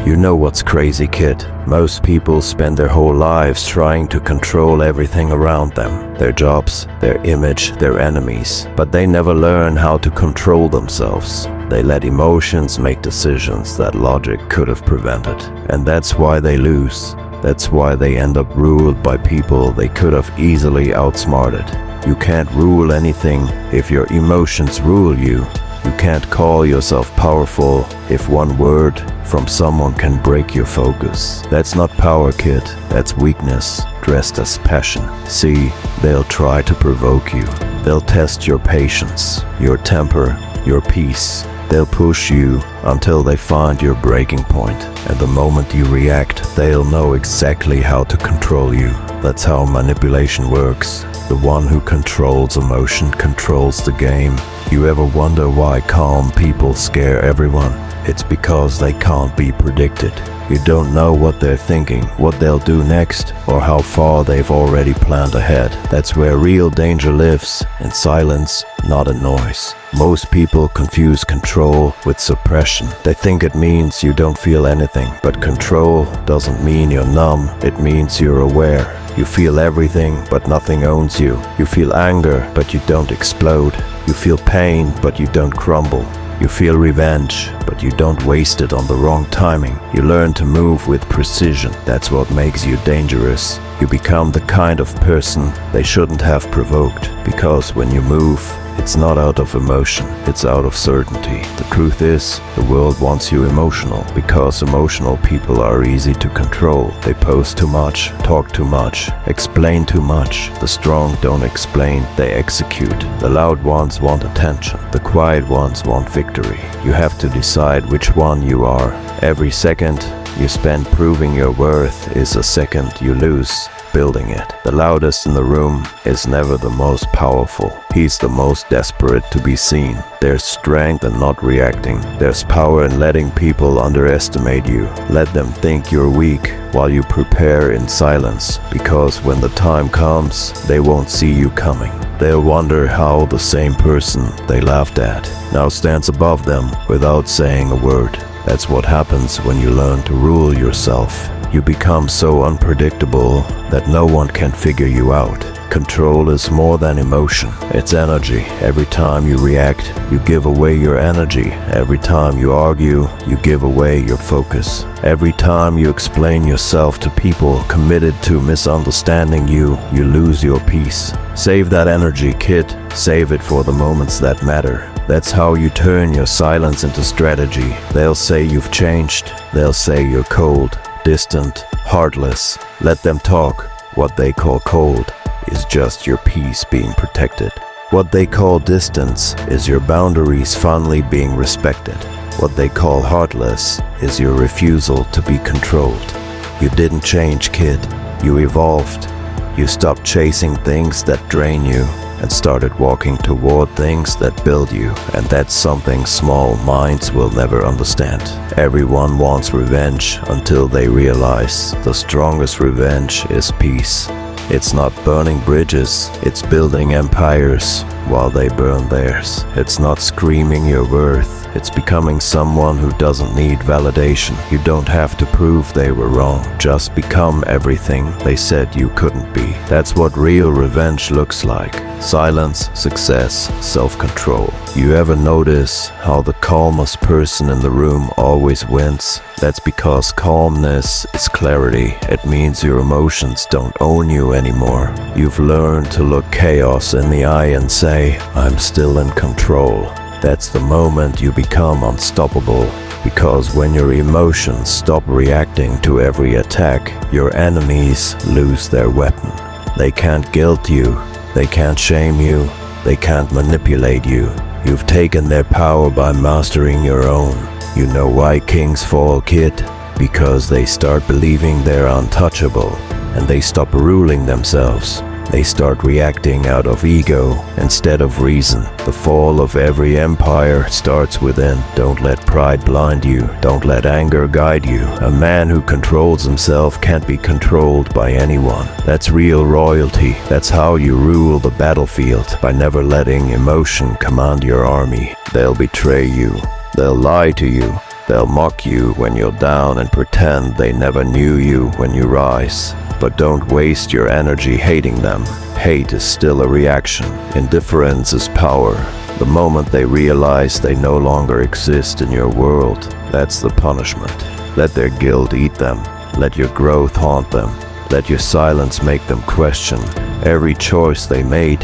You know what's crazy, kid? Most people spend their whole lives trying to control everything around them. Their jobs, their image, their enemies. But they never learn how to control themselves. They let emotions make decisions that logic could have prevented. And that's why they lose. That's why they end up ruled by people they could have easily outsmarted. You can't rule anything if your emotions rule you. You can't call yourself powerful if one word from someone can break your focus. That's not power, kid. That's weakness dressed as passion. See, they'll try to provoke you. They'll test your patience, your temper, your peace. They'll push you until they find your breaking point. And the moment you react, they'll know exactly how to control you. That's how manipulation works. The one who controls emotion controls the game. You ever wonder why calm people scare everyone? It's because they can't be predicted. You don't know what they're thinking, what they'll do next, or how far they've already planned ahead. That's where real danger lives, in silence, not in noise. Most people confuse control with suppression. They think it means you don't feel anything, but control doesn't mean you're numb, it means you're aware. You feel everything, but nothing owns you. You feel anger, but you don't explode. You feel pain, but you don't crumble. You feel revenge, but you don't waste it on the wrong timing. You learn to move with precision. That's what makes you dangerous. You become the kind of person they shouldn't have provoked. Because when you move, it's not out of emotion, it's out of certainty. The truth is, the world wants you emotional, because emotional people are easy to control. They post too much, talk too much, explain too much. The strong don't explain, they execute. The loud ones want attention, the quiet ones want victory. You have to decide which one you are. Every second you spend proving your worth is a second you lose building it. The loudest in the room is never the most powerful. He's the most desperate to be seen. There's strength in not reacting. There's power in letting people underestimate you. Let them think you're weak while you prepare in silence, because when the time comes, they won't see you coming. They'll wonder how the same person they laughed at now stands above them without saying a word. That's what happens when you learn to rule yourself. You become so unpredictable that no one can figure you out. Control is more than emotion, it's energy. Every time you react, you give away your energy. Every time you argue, you give away your focus. Every time you explain yourself to people committed to misunderstanding you, you lose your peace. Save that energy, kid. Save it for the moments that matter. That's how you turn your silence into strategy. They'll say you've changed. They'll say you're cold, distant, heartless. Let them talk. What they call cold is just your peace being protected. What they call distance is your boundaries finally being respected. What they call heartless is your refusal to be controlled. You didn't change, kid. You evolved. You stopped chasing things that drain you and started walking toward things that build you. And that's something small minds will never understand. Everyone wants revenge until they realize the strongest revenge is peace. It's not burning bridges, it's building empires while they burn theirs. It's not screaming your worth, it's becoming someone who doesn't need validation. You don't have to prove they were wrong, just become everything they said you couldn't be. That's what real revenge looks like. Silence, success, self-control. You ever notice how the calmest person in the room always wins? That's because calmness is clarity. It means your emotions don't own you anymore. You've learned to look chaos in the eye and say, I'm still in control. That's the moment you become unstoppable. Because when your emotions stop reacting to every attack, your enemies lose their weapon. They can't guilt you. They can't shame you. They can't manipulate you. You've taken their power by mastering your own. You know why kings fall, kid? Because they start believing they're untouchable, and they stop ruling themselves. They start reacting out of ego instead of reason. The fall of every empire starts within. Don't let pride blind you. Don't let anger guide you. A man who controls himself can't be controlled by anyone. That's real royalty. That's how you rule the battlefield, by never letting emotion command your army. They'll betray you. They'll lie to you. They'll mock you when you're down and pretend they never knew you when you rise. But don't waste your energy hating them. Hate is still a reaction. Indifference is power. The moment they realize they no longer exist in your world, that's the punishment. Let their guilt eat them. Let your growth haunt them. Let your silence make them question every choice they made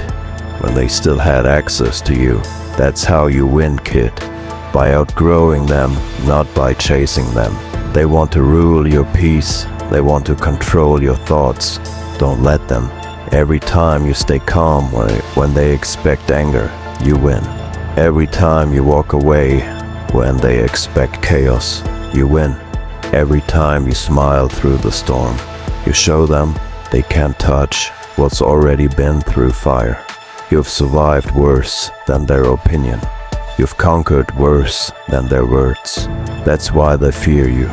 when they still had access to you. That's how you win, kid. By outgrowing them, not by chasing them. They want to rule your peace. They want to control your thoughts. Don't let them. Every time you stay calm when they expect anger, you win. Every time you walk away when they expect chaos, you win. Every time you smile through the storm, you show them they can't touch what's already been through fire. You've survived worse than their opinion. You've conquered worse than their words. That's why they fear you.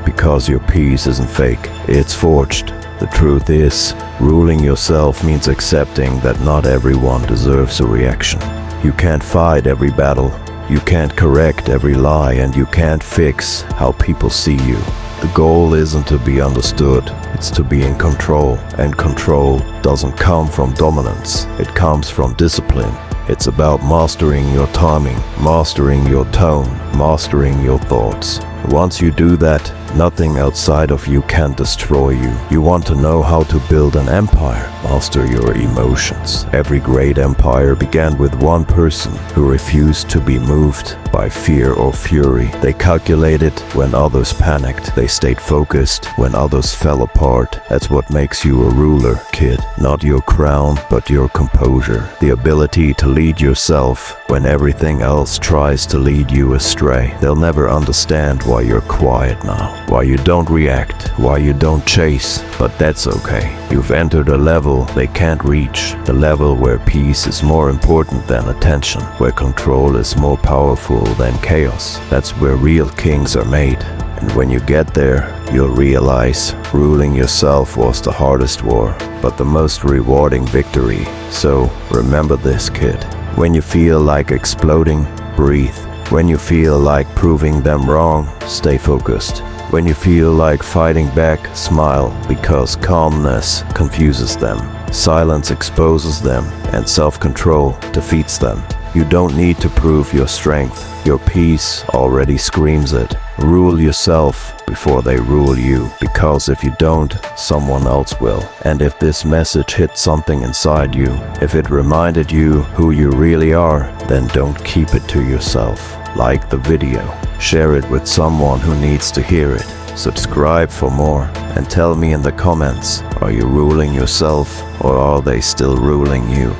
Because your peace isn't fake, it's forged. The truth is, ruling yourself means accepting that not everyone deserves a reaction. You can't fight every battle. You can't correct every lie, and you can't fix how people see you. The goal isn't to be understood, it's to be in control. And control doesn't come from dominance, it comes from discipline. It's about mastering your timing, mastering your tone, mastering your thoughts. Once you do that, nothing outside of you can destroy you. You want to know how to build an empire? Master your emotions. Every great empire began with one person who refused to be moved by fear or fury. They calculated when others panicked. They stayed focused when others fell apart. That's what makes you a ruler, kid. Not your crown, but your composure. The ability to lead yourself when everything else tries to lead you astray. They'll never understand why you're quiet now. Why you don't react, why you don't chase, but that's okay. You've entered a level they can't reach, the level where peace is more important than attention, where control is more powerful than chaos. That's where real kings are made. And when you get there, you'll realize ruling yourself was the hardest war, but the most rewarding victory. So remember this, kid. When you feel like exploding, breathe. When you feel like proving them wrong, stay focused. When you feel like fighting back, smile, because calmness confuses them. Silence exposes them, and self-control defeats them. You don't need to prove your strength. Your peace already screams it. Rule yourself before they rule you, because if you don't, someone else will. And if this message hit something inside you, if it reminded you who you really are, then don't keep it to yourself. Like the video, share it with someone who needs to hear it. Subscribe for more, and tell me in the comments, are you ruling yourself or are they still ruling you?